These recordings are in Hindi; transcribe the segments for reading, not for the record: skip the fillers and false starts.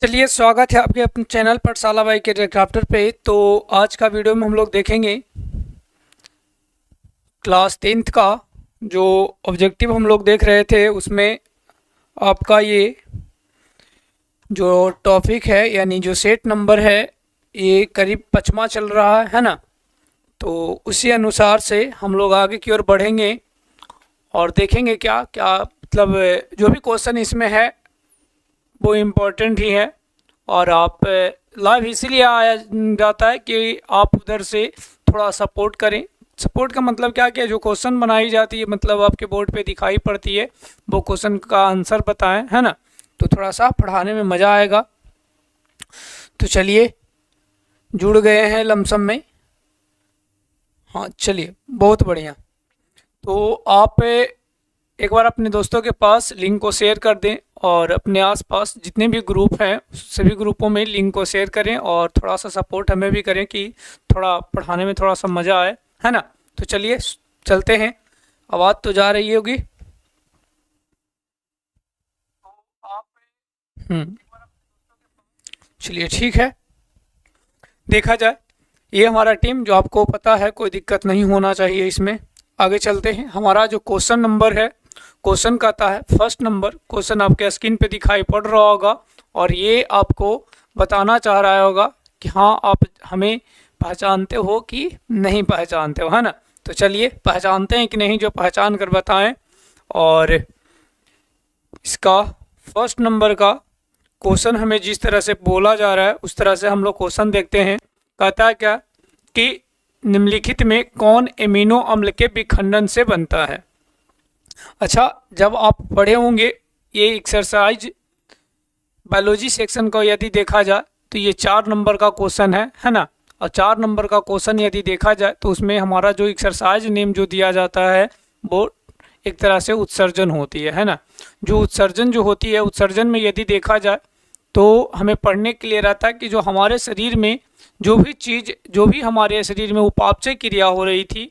चलिए, स्वागत है आपके अपने चैनल पाठशाला बाई कैरियर क्राफ्टर पे। तो आज का वीडियो में हम लोग देखेंगे क्लास 10th का जो ऑब्जेक्टिव हम लोग देख रहे थे, उसमें आपका ये जो टॉपिक है यानी जो सेट नंबर है ये करीब 5वां चल रहा है ना। तो उसी अनुसार से हम लोग आगे की ओर बढ़ेंगे और देखेंगे क्या क्या मतलब जो भी क्वेश्चन इसमें है वो इम्पोर्टेंट ही है। और आप लाइव इसीलिए आया जाता है कि आप उधर से थोड़ा सपोर्ट करें। सपोर्ट का मतलब क्या जो क्वेश्चन बनाई जाती है, मतलब आपके बोर्ड पे दिखाई पड़ती है, वो क्वेश्चन का आंसर बताएं, है ना। तो थोड़ा सा पढ़ाने में मज़ा आएगा। तो चलिए, जुड़ गए हैं लमसम में। हाँ चलिए, बहुत बढ़िया। तो आप एक बार अपने दोस्तों के पास लिंक को शेयर कर दें और अपने आसपास जितने भी ग्रुप हैं सभी ग्रुपों में लिंक को शेयर करें और थोड़ा सा सपोर्ट हमें भी करें कि थोड़ा पढ़ाने में थोड़ा सा मज़ा आए, है ना। तो चलिए चलते हैं। आवाज़ तो जा रही होगी। चलिए ठीक है, देखा जाए। ये हमारा टीम जो आपको पता है, कोई दिक्कत नहीं होना चाहिए इसमें। आगे चलते हैं। हमारा जो क्वेश्चन नंबर है, क्वेश्चन कहता है फर्स्ट नंबर। क्वेश्चन आपके स्क्रीन पे दिखाई पड़ रहा होगा और ये आपको बताना चाह रहा होगा कि हाँ आप हमें पहचानते हो कि नहीं पहचानते हो, है ना। तो चलिए पहचानते हैं कि नहीं, जो पहचान कर बताएं। और इसका फर्स्ट नंबर का क्वेश्चन हमें जिस तरह से बोला जा रहा है उस तरह से हम लोग क्वेश्चन देखते हैं। कहता है क्या कि निम्नलिखित में कौन एमिनो अम्ल के विखंडन से बनता है। अच्छा, जब आप पढ़े होंगे ये एक्सरसाइज बायोलॉजी सेक्शन को यदि देखा जाए तो ये 4 नंबर का क्वेश्चन है ना। और 4 नंबर का क्वेश्चन यदि देखा जाए तो उसमें हमारा जो एक्सरसाइज नेम जो दिया जाता है वो एक तरह से उत्सर्जन होती है ना। जो उत्सर्जन जो होती है, उत्सर्जन में यदि देखा जाए तो हमें पढ़ने के लिए रहता है कि जो हमारे शरीर में जो भी हमारे शरीर में उपापचय क्रिया हो रही थी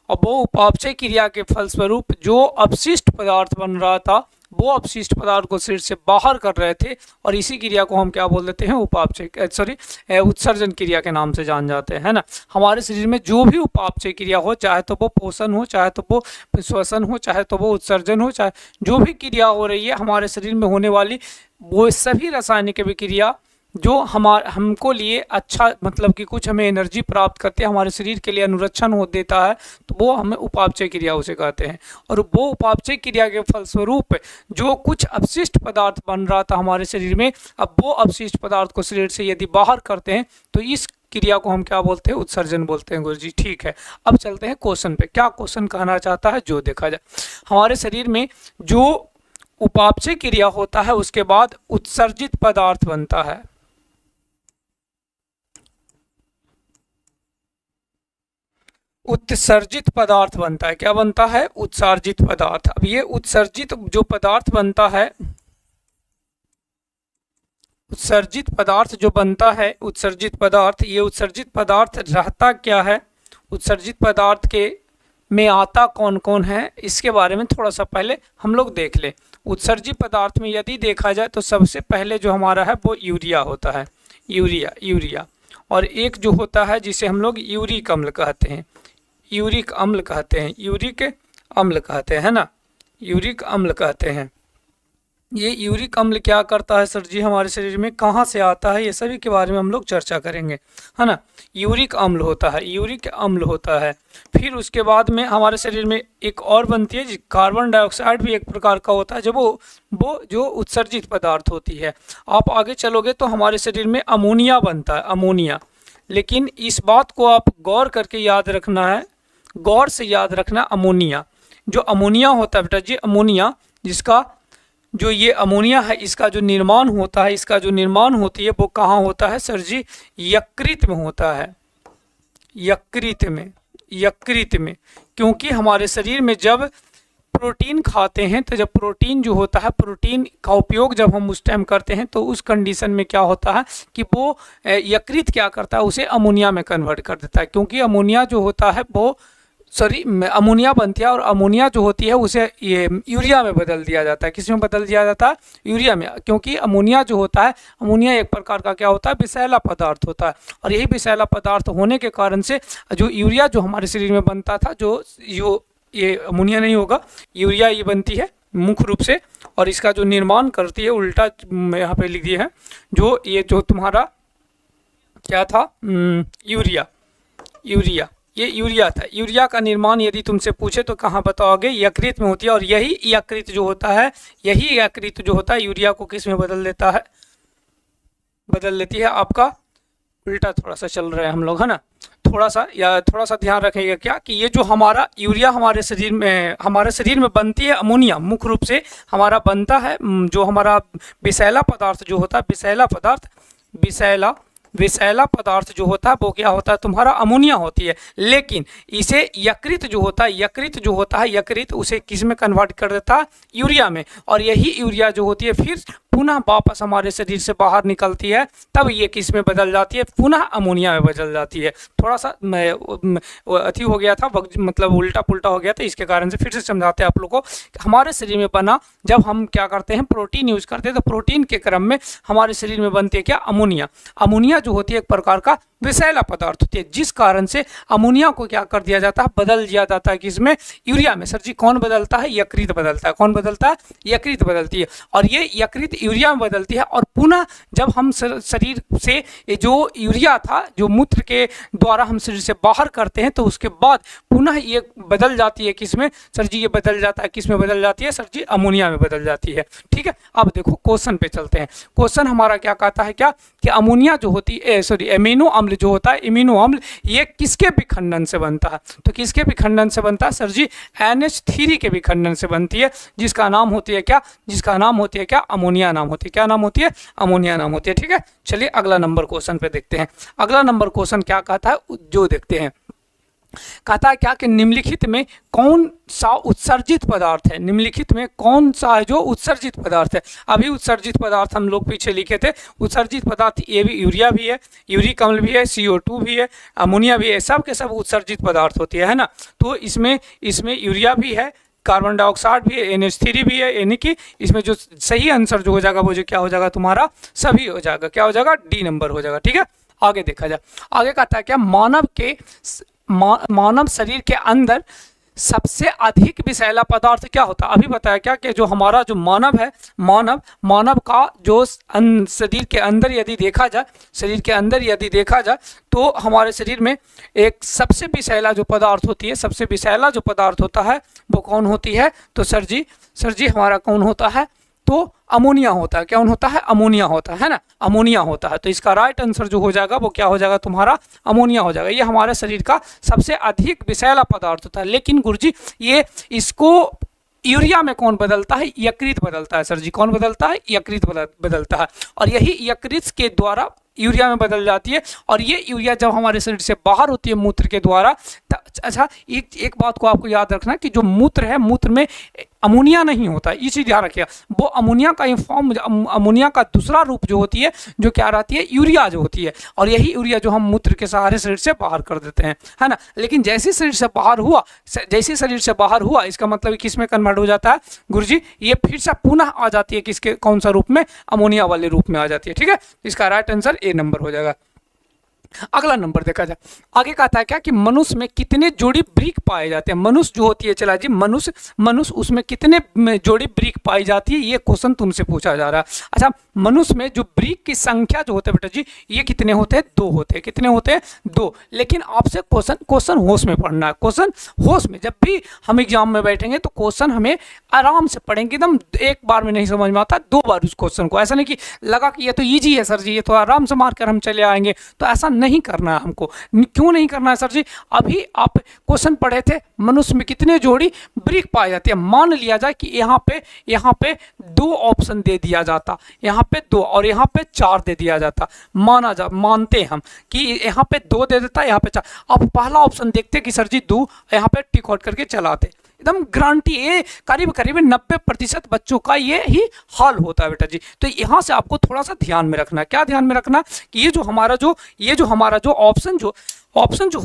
और वो उपापचय क्रिया के फलस्वरूप जो अपशिष्ट पदार्थ बन रहा था वो अपशिष्ट पदार्थ को शरीर से बाहर कर रहे थे और इसी क्रिया को हम क्या बोल देते हैं, उपापचय उत्सर्जन क्रिया के नाम से जान जाते हैं, है ना। हमारे शरीर में जो भी उपापचय क्रिया हो, चाहे तो वो पोषण हो, चाहे तो वो श्वसन हो, चाहे तो वो उत्सर्जन हो, चाहे जो भी क्रिया हो रही है हमारे शरीर में होने वाली, वो सभी रासायनिक विक्रिया जो हमको लिए अच्छा, मतलब कि कुछ हमें एनर्जी प्राप्त करते हैं, हमारे शरीर के लिए अनुरक्षण हो देता है, तो वो हमें उपापचय क्रिया उसे कहते हैं। और वो उपापचय क्रिया के फलस्वरूप जो कुछ अपशिष्ट पदार्थ बन रहा था हमारे शरीर में, अब वो अपशिष्ट पदार्थ को शरीर से यदि बाहर करते हैं तो इस क्रिया को हम क्या बोलते हैं, उत्सर्जन बोलते हैं। गुरु जी ठीक है। अब चलते हैं क्वेश्चन पे। क्या क्वेश्चन कहना चाहता है, जो देखा जाए हमारे शरीर में जो उपापचय क्रिया होता है उसके बाद उत्सर्जित पदार्थ बनता है। उत्सर्जित पदार्थ बनता है। क्या बनता है, उत्सर्जित पदार्थ। अब ये उत्सर्जित जो पदार्थ बनता है, उत्सर्जित पदार्थ जो बनता है, उत्सर्जित पदार्थ, ये उत्सर्जित पदार्थ रहता क्या है, उत्सर्जित पदार्थ के में आता कौन कौन है, इसके बारे में थोड़ा सा पहले हम लोग देख ले। उत्सर्जित पदार्थ में यदि देखा जाए तो सबसे पहले जो हमारा है वो यूरिया होता है। यूरिया और एक जो होता है जिसे हम लोग यूरिक अम्ल कहते हैं, यूरिक अम्ल कहते हैं, यूरिक अम्ल कहते हैं ना, यूरिक अम्ल कहते हैं। ये यूरिक अम्ल क्या करता है सर जी, हमारे शरीर में कहाँ से आता है, ये सभी के बारे में हम लोग चर्चा करेंगे, है ना। यूरिक अम्ल होता है, यूरिक अम्ल होता है। फिर उसके बाद में हमारे शरीर में एक और बनती है, कार्बन डाइऑक्साइड भी एक प्रकार का होता है, जब वो जो उत्सर्जित पदार्थ होती है। आप आगे चलोगे तो हमारे शरीर में अमोनिया बनता है, अमोनिया। लेकिन इस बात को आप गौर करके याद रखना है, गौर से याद रखना, अमोनिया जो अमोनिया होता है बेटा जी, अमोनिया जिसका जो ये अमोनिया है इसका जो निर्माण होता है, इसका जो निर्माण होती है वो कहाँ होता है सर जी, यकृत में होता है, यकृत में। क्योंकि हमारे शरीर में जब प्रोटीन खाते हैं तो जब प्रोटीन जो होता है, प्रोटीन का उपयोग जब हम उस टाइम करते हैं तो उस कंडीशन में क्या होता है कि वो यकृत क्या करता है, उसे अमोनिया में कन्वर्ट कर देता है। क्योंकि अमोनिया जो होता है वो सॉरी अमोनिया बनती है और अमोनिया जो होती है उसे ये यूरिया में बदल दिया जाता है। किस में बदल दिया जाता है? यूरिया में, क्योंकि अमोनिया जो होता है, अमोनिया एक प्रकार का क्या होता है? विषैला पदार्थ होता है। और यही विषैला पदार्थ होने के कारण से जो यूरिया जो हमारे शरीर में बनता था, जो ये अमोनिया नहीं होगा, यूरिया ये बनती है मुख्य रूप से, और इसका जो निर्माण करती है, उल्टा यहाँ पे लिख दिया है, जो ये जो तुम्हारा क्या था, यूरिया, ये यूरिया था। यूरिया का निर्माण यदि तुमसे पूछे तो कहाँ बताओगे? यकृत में होती है। और यही यकृत जो होता है, यही यकृत जो होता है यूरिया को किस में बदल देता है? बदल लेती है आपका, उल्टा थोड़ा सा चल रहे हैं हम लोग, है ना। थोड़ा सा ध्यान रखिएगा क्या कि ये जो हमारा यूरिया हमारे शरीर में बनती है, अमोनिया मुख्य रूप से हमारा बनता है, जो हमारा विषैला पदार्थ जो होता है, विषैला पदार्थ जो होता है वो क्या होता है? तुम्हारा अमोनिया होती है। लेकिन इसे यकृत जो होता है, यकृत उसे किस में कन्वर्ट कर देता है? यूरिया में। और यही यूरिया जो होती है फिर पुनः वापस हमारे शरीर से बाहर निकलती है, तब ये किस में बदल जाती है? पुनः अमोनिया में बदल जाती है। थोड़ा सा अति हो गया था, मतलब उल्टा पुल्टा हो गया था, इसके कारण से फिर से समझाते हैं आप लोग को। हमारे शरीर में बना, जब हम क्या करते हैं, प्रोटीन यूज करते हैं, तो प्रोटीन के क्रम में हमारे शरीर में बनती है क्या? अमोनिया। अमोनिया जो होती है एक प्रकार का विषैला पदार्थ होती है, जिस कारण से अमोनिया को क्या कर दिया जाता है? बदल दिया जाता है किसमें? यूरिया में। सर जी कौन बदलता है? यकृत बदलता है। कौन बदलता है? यकृत बदलती है। और ये यकृत यूरिया में बदलती है, और पुनः जब हम शरीर से जो यूरिया था, जो मूत्र के द्वारा हम शरीर से बाहर करते हैं, तो उसके बाद पुनः ये बदल जाती है किसमें? सर जी ये बदल जाता है किसमें बदल जाती है? सर जी अमोनिया में बदल जाती है। ठीक है, अब देखो क्वेश्चन पे चलते हैं। क्वेश्चन हमारा क्या कहता है क्या कि अमोनिया जो होती है, सॉरी एमिनो अम्ल जो होता है, इम्यूनो अम्ल, ये किसके विखंडन से बनता है? तो किसके विखंडन से बनता है? सर जी NH3 के विखंडन से बनती है, जिसका नाम होती है क्या? जिसका नाम होती है क्या? अमोनिया नाम होती है। क्या नाम होती है? अमोनिया नाम होती है। ठीक है, चलिए अगला नंबर क्वेश्चन पे देखते हैं। अगला नंबर क्वेश्चन क्या कहता है, जो देखते हैं। कहता है क्या कि निम्नलिखित में कौन सा उत्सर्जित पदार्थ है? निम्नलिखित में कौन सा है जो उत्सर्जित पदार्थ है? अभी उत्सर्जित पदार्थ हम लोग पीछे लिखे थे। उत्सर्जित पदार्थ ये भी यूरिया भी है, यूरिक अम्ल भी है, CO2 भी है, अमोनिया भी है, सब के सब उत्सर्जित पदार्थ होती है ना। तो इसमें यूरिया भी है, कार्बन डाइऑक्साइड भी है, NH3 भी है, यानी कि इसमें जो सही आंसर जो हो जाएगा वो जो क्या हो जाएगा? तुम्हारा सभी हो जाएगा। क्या हो जाएगा? D नंबर हो जाएगा। ठीक है, आगे देखा जाए। आगे कहता है क्या, मानव शरीर के अंदर सबसे अधिक विषैला पदार्थ क्या होता है? अभी बताया क्या कि जो हमारा जो मानव है, मानव का जो शरीर के अंदर यदि देखा जाए, तो हमारे शरीर में एक सबसे विषैला जो पदार्थ होती है, सबसे विषैला जो पदार्थ होता है वो कौन होती है? तो सर जी हमारा कौन होता है? तो अमोनिया होता है। क्या होता है? अमोनिया होता है ना, अमोनिया होता है। तो इसका राइट आंसर जो हो जाएगा वो क्या हो जाएगा? तुम्हारा अमोनिया हो जाएगा। ये हमारे शरीर का सबसे अधिक विषैला पदार्थ होता है। लेकिन गुरुजी ये इसको यूरिया में कौन बदलता है? यकृत बदलता है। सर जी कौन बदलता है? यकृत बदलता है। और यही यकृत के द्वारा यूरिया में बदल जाती है। और ये यूरिया जब हमारे शरीर से बाहर होती है मूत्र के द्वारा, अच्छा एक बात को आपको याद रखना कि जो मूत्र है, मूत्र में अमोनिया नहीं होता है, इसी ध्यान रखिएगा। वो अमोनिया का फॉर्म, अमोनिया का दूसरा रूप जो होती है, जो क्या रहती है? यूरिया जो होती है। और यही यूरिया जो हम मूत्र के सहारे शरीर से बाहर कर देते हैं, है ना। लेकिन जैसे शरीर से बाहर हुआ, इसका मतलब किस में कन्वर्ट हो जाता है? गुरुजी ये फिर से पुनः आ जाती है किसके, कौन सा रूप में? अमोनिया वाले रूप में आ जाती है। ठीक है, इसका राइट आंसर A नंबर हो जाएगा। अगला नंबर देखा जाए। आगे कहता है क्या कि मनुष्य में कितने जोड़ी ब्रिक पाए जाते हैं? मनुष्य जो होती है, चला जी मनुष्य उसमें कितने जोड़ी ब्रिक पाई जाती है? ये क्वेश्चन तुमसे पूछा जा रहा है। अच्छा, मनुष्य में जो ब्रिक की संख्या जो होते हैं बेटा जी, ये कितने होते हैं? 2 होते हैं। कितने होते हैं? 2। लेकिन आपसे क्वेश्चन होश में पढ़ना है। क्वेश्चन होश में, जब भी हम एग्जाम में बैठेंगे तो क्वेश्चन हमें आराम से पढ़ेंगे, एकदम एक बार में नहीं समझ में आता, 2 बार उस क्वेश्चन को। ऐसा नहीं कि लगा कि ये तो ईजी है सर जी, ये तो आराम से मार कर हम चले आएंगे, तो ऐसा नहीं करना है हमको। क्यों नहीं करना है सर जी? अभी आप क्वेश्चन पढ़े थे, मनुष्य में कितने जोड़ी ब्रिक पाए जाते हैं। मान लिया जाए कि यहाँ पे 2 ऑप्शन दे दिया जाता, यहाँ पे 2 और यहाँ पे 4 दे दिया जाता। मानते हम कि यहाँ पे 2 दे देता, यहाँ पे 4। अब पहला ऑप्शन देखते कि सर जी 2, यहाँ पे टिक आउट करके चलाते। एकदम गारंटी, ये करीब 90% बच्चों का ये ही हाल होता है बेटा जी। तो यहाँ से आपको थोड़ा सा ध्यान में रखना है। क्या ध्यान में रखना? कि ये जो हमारा जो ऑप्शन ऑप्शन जो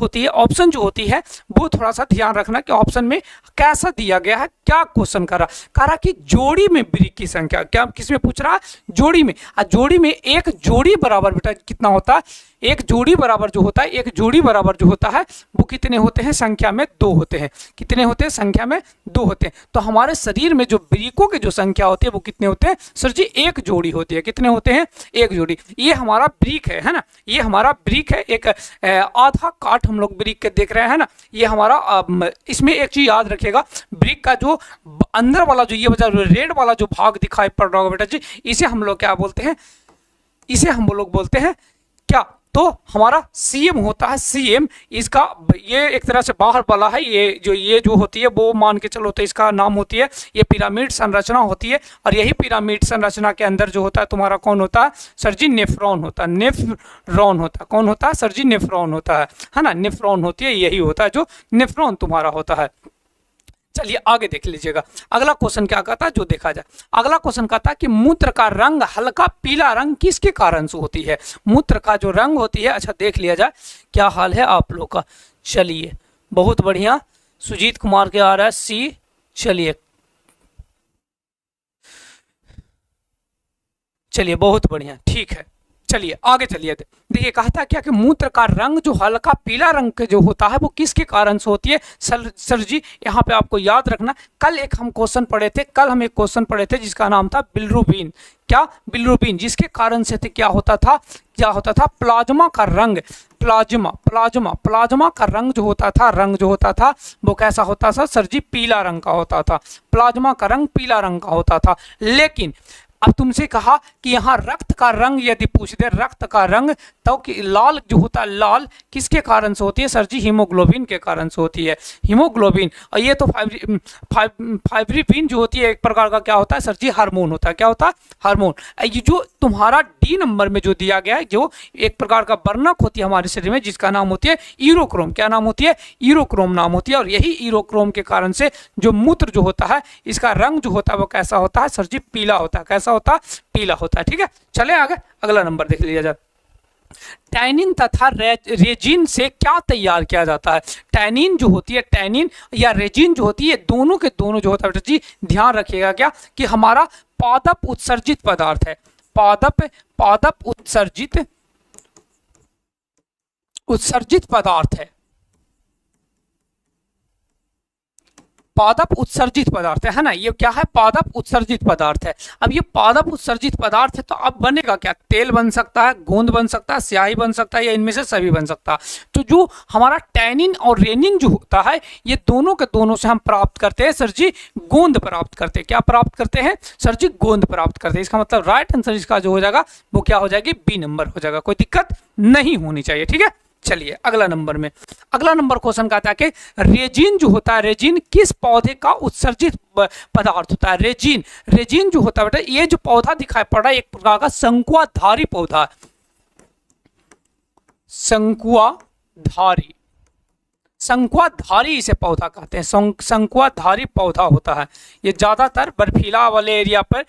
होती है वो थोड़ा सा ध्यान रखना कि ऑप्शन में कैसा दिया गया है, क्या क्वेश्चन कह रहा कि जोड़ी में ब्रिक की संख्या, क्या किस में पूछ रहा है, जोड़ी में। जोड़ी में एक जोड़ी बराबर बेटा कितना होता है, एक जोड़ी बराबर जो होता है, एक जोड़ी बराबर जो होता है वो कितने होते हैं, संख्या में 2 होते हैं। कितने होते हैं, संख्या में 2 होते हैं। तो हमारे शरीर में जो ब्रिकों की जो संख्या होती है वो कितने होते हैं सर जी, एक जोड़ी होती है। कितने होते हैं, एक जोड़ी। ये हमारा ब्रिक है ना, ये हमारा ब्रिक है। एक आधा काट हम लोग ब्रिक के देख रहे हैं ना, ये हमारा इसमें एक चीज याद रखिएगा, ब्रिक का जो अंदर वाला जो ये रेड वाला जो भाग दिखाई पड़ रहा होगा बेटा जी, इसे हम लोग क्या बोलते हैं, इसे हम लोग बोलते हैं क्या, तो हमारा सीएम होता है, सीएम। इसका ये एक तरह से बाहर वाला है, ये जो होती है वो मान के चलो तो इसका नाम होती है, ये पिरामिड संरचना होती है। और यही पिरामिड संरचना के अंदर जो होता है तुम्हारा कौन होता है सर जी, नेफ्रॉन होता है। नेफ्रॉन होता है, कौन होता है सर जी, नेफ्रॉन होता है ना, नेफ्रॉन होती है, यही होता है जो नेफ्रॉन तुम्हारा होता है। चलिए आगे देख लीजिएगा, अगला क्वेश्चन क्या कहता है जो देखा जाए। अगला क्वेश्चन कहता है कि मूत्र का रंग हल्का पीला रंग किसके कारण से होती है। मूत्र का जो रंग होती है, अच्छा देख लिया जाए क्या हाल है आप लोग का। चलिए बहुत बढ़िया, सुजीत कुमार के आ रहा है सी। चलिए बहुत बढ़िया, ठीक है। चलिए आगे चलिए, देखिए कहता क्या कि मूत्र का रंग जो हल्का पीला रंग के जो होता है वो किसके कारण से होती है। सर जी यहाँ पे आपको याद रखना, कल हम एक क्वेश्चन पढ़े थे जिसका नाम था बिलिरुबिन। क्या, बिलिरुबिन, जिसके कारण से क्या होता था प्लाज्मा का रंग, प्लाज्मा का रंग जो होता था वो कैसा होता था सर जी, पीला रंग का होता था। प्लाज्मा का रंग पीला रंग का होता था। लेकिन अब तुमसे कहा कि यहाँ रक्त का रंग यदि पूछ दे, रक्त का रंग, तो कि लाल जो होता है, लाल किसके कारण से होती है सर जी, हीमोग्लोबिन के कारण से होती है, हीमोग्लोबिन। और ये तो फाइब्रिन जो होती है एक प्रकार का क्या होता है सर जी, हार्मोन होता है। क्या होता है, हार्मोन। ये जो तुम्हारा डी नंबर में जो दिया गया है, जो एक प्रकार का वर्णक होती है हमारे शरीर में, जिसका नाम होती है यूरोक्रोम। क्या नाम होती है, यूरोक्रोम नाम होती है। और यही यूरोक्रोम के कारण से जो मूत्र जो होता है, इसका रंग जो होता है वो कैसा होता है सर जी, पीला होता है। कैसा होता है, पीला होता है। ठीक है, चले आगे, अगला नंबर देख लिया जाए। टैनिन तथा रेजिन से क्या तैयार किया जाता है। टैनिन जो होती है, टैनिन या रेजिन जो होती है, दोनों के दोनों जो होता है बेटा जी, ध्यान रखिएगा क्या कि हमारा पादप उत्सर्जित पदार्थ है। पादप उत्सर्जित पदार्थ है। पादप उत्सर्जित पदार्थ है ना, ये क्या है, पादप उत्सर्जित पदार्थ है। अब ये पादप उत्सर्जित पदार्थ है तो अब बनेगा क्या, तेल बन सकता है, गोंद बन सकता है, स्याही बन सकता है, या इनमें से सभी बन सकता है। तो जो हमारा टैनिन और रेनिन जो होता है, ये दोनों के दोनों से हम प्राप्त करते हैं सर जी, गोंद प्राप्त करते हैं। क्या प्राप्त करते हैं सर जी, गोंद प्राप्त करते हैं। इसका मतलब राइट आंसर इसका जो हो जाएगा वो क्या हो जाएगी, बी नंबर हो जाएगा। कोई दिक्कत नहीं होनी चाहिए। ठीक है, चलिए अगला नंबर क्वेश्चन कहता है कि रेजिन जो होता है, रेजिन किस पौधे का उत्सर्जित पदार्थ होता है। रेजिन जो होता है बेटा, ये जो पौधा दिखाई पड़ रहा है एक प्रकार का शंकुआधारी पौधा, शंकुआधारी इसे पौधा कहते हैं। शंकुआधारी पौधा होता है। ये ज्यादातर बर्फीला वाले एरिया पर,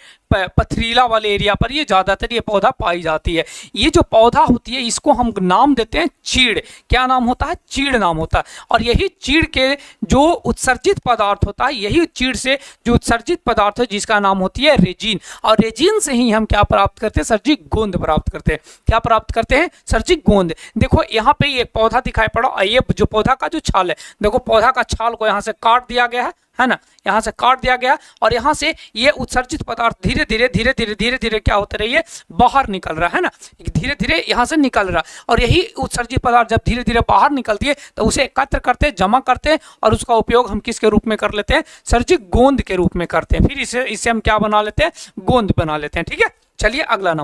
पथरीला वाले एरिया पर ये ज्यादातर ये पौधा पाई जाती है। ये जो पौधा होती है इसको हम नाम देते हैं चीड़। क्या नाम होता है, चीड़ नाम होता है। और यही चीड़ के जो उत्सर्जित पदार्थ होता है, यही चीड़ से जो उत्सर्जित पदार्थ है जिसका नाम होती है रेजिन। और रेजिन से ही हम क्या प्राप्त करते हैं सर जी, गोंद प्राप्त करते हैं। क्या प्राप्त करते हैं सर जी, गोंद। देखो यहाँ पे एक पौधा दिखाई पड़ा, ये जो पौधा का जो छाल है, देखो पौधा का छाल को यहाँ से काट दिया गया है ना, यहाँ से काट दिया गया। और यहाँ से ये उत्सर्जित पदार्थ धीरे धीरे क्या होते रही है, बाहर निकल रहा है ना, धीरे धीरे यहाँ से निकल रहा। और यही उत्सर्जित पदार्थ जब धीरे धीरे बाहर निकलती है तो उसे एकत्र करते हैं, जमा करते हैं, और उसका उपयोग हम किसके रूप में कर लेते हैं सर जी, गोंद के रूप में करते हैं। फिर इसे हम क्या बना लेते हैं, गोंद बना लेते हैं। ठीक है, चलिए अगला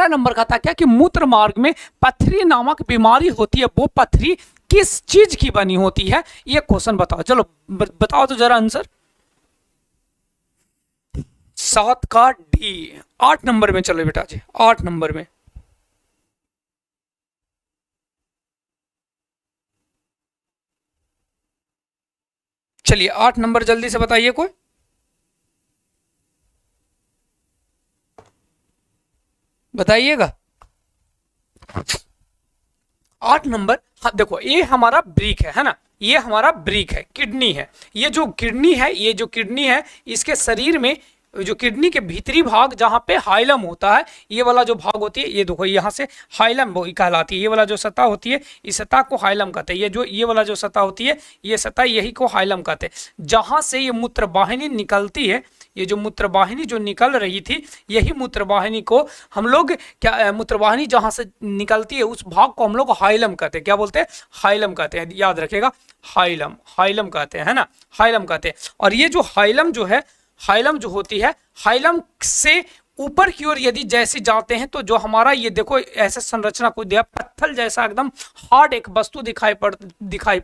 नंबर का था क्या कि मूत्र मार्ग में पथरी नामक बीमारी होती है। वो पथरी किस चीज की बनी होती है, ये क्वेश्चन बताओ। चलो बताओ तो जरा आंसर। 7 का डी। 8 नंबर में चलो बेटा जी, 8 नंबर में। चलिए 8 नंबर जल्दी से बताइए कोई। बताइएगा। 8 नंबर, हाँ देखो ये हमारा ब्रिक है ना, ये हमारा ब्रिक है, किडनी है। ये जो किडनी है, ये जो किडनी है, इसके शरीर में जो किडनी के भीतरी भाग जहाँ पे हाइलम होता है, ये वाला जो भाग होती है, ये देखो यहाँ से हाइलम कहलाती है। ये वाला जो सतह होती है, इस सतह को हाइलम कहते हैं। ये वाला जो सतह होती है, ये सतह यही को हाइलम कहते हैं। जहाँ से ये मूत्रवाहिनी निकलती है, ये जो मूत्रवाहिनी जो निकल रही थी, यही मूत्रवाहिनी को हम लोग क्या, मूत्रवाहिनी जहाँ से निकलती है उस भाग को हम लोग हाइलम कहते हैं। क्या बोलते हैं? हाइलम कहते हैं, याद रखिएगा, हाइलम, हाइलम कहते हैं, है ना, हाइलम कहते हैं। और ये जो हाइलम जो है, हाइलम जो होती है, हाइलम से ऊपर की ओर यदि जैसे जाते हैं तो जो हमारा ये देखो ऐसे संरचना को दिया, पत्थर जैसा एकदम हार्ड एक वस्तु दिखाई पड़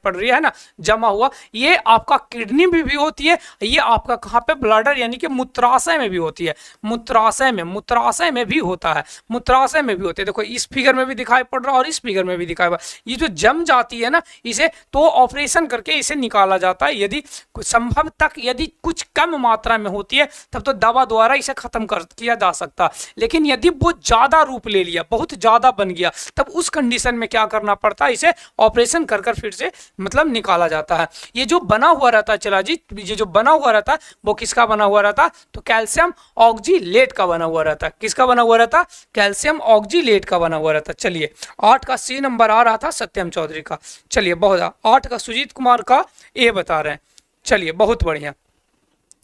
रही है ना, जमा हुआ, ये आपका किडनी में भी होती है। ये आपका कहाँ पे? ब्लैडर यानी कि मूत्राशय में भी होती है। मूत्राशय में भी होता है, मूत्राशय में भी होते हैं। देखो इस फिगर में भी दिखाई पड़ रहा है और इस फिगर में भी दिखाई पड़ रहा है। ये जो जम जाती है ना, इसे तो ऑपरेशन करके इसे निकाला जाता है। यदि संभव तक यदि कुछ कम मात्रा में होती है तब तो दवा द्वारा इसे खत्म कर किया जा सकता। लेकिन यदि वो ज्यादा रूप ले लिया, बहुत ज्यादा बन गया, तब उस कंडीशन में क्या करना पड़ता है? इसे ऑपरेशन कर कर फिर से मतलब निकाला जाता है। ये जो बना हुआ रहता है चला जी, ये जो बना हुआ रहता है वो किसका बना हुआ रहता? तो कैल्शियम ऑक्जीलेट का बना हुआ रहता। किसका बना हुआ रहता? कैल्शियम ऑक्जीलेट का बना हुआ रहता। चलिए 8 का सी नंबर आ रहा था सत्यम चौधरी का। चलिए बहुत 8 का सुजीत कुमार का ए बता रहे हैं। चलिए बहुत बढ़िया।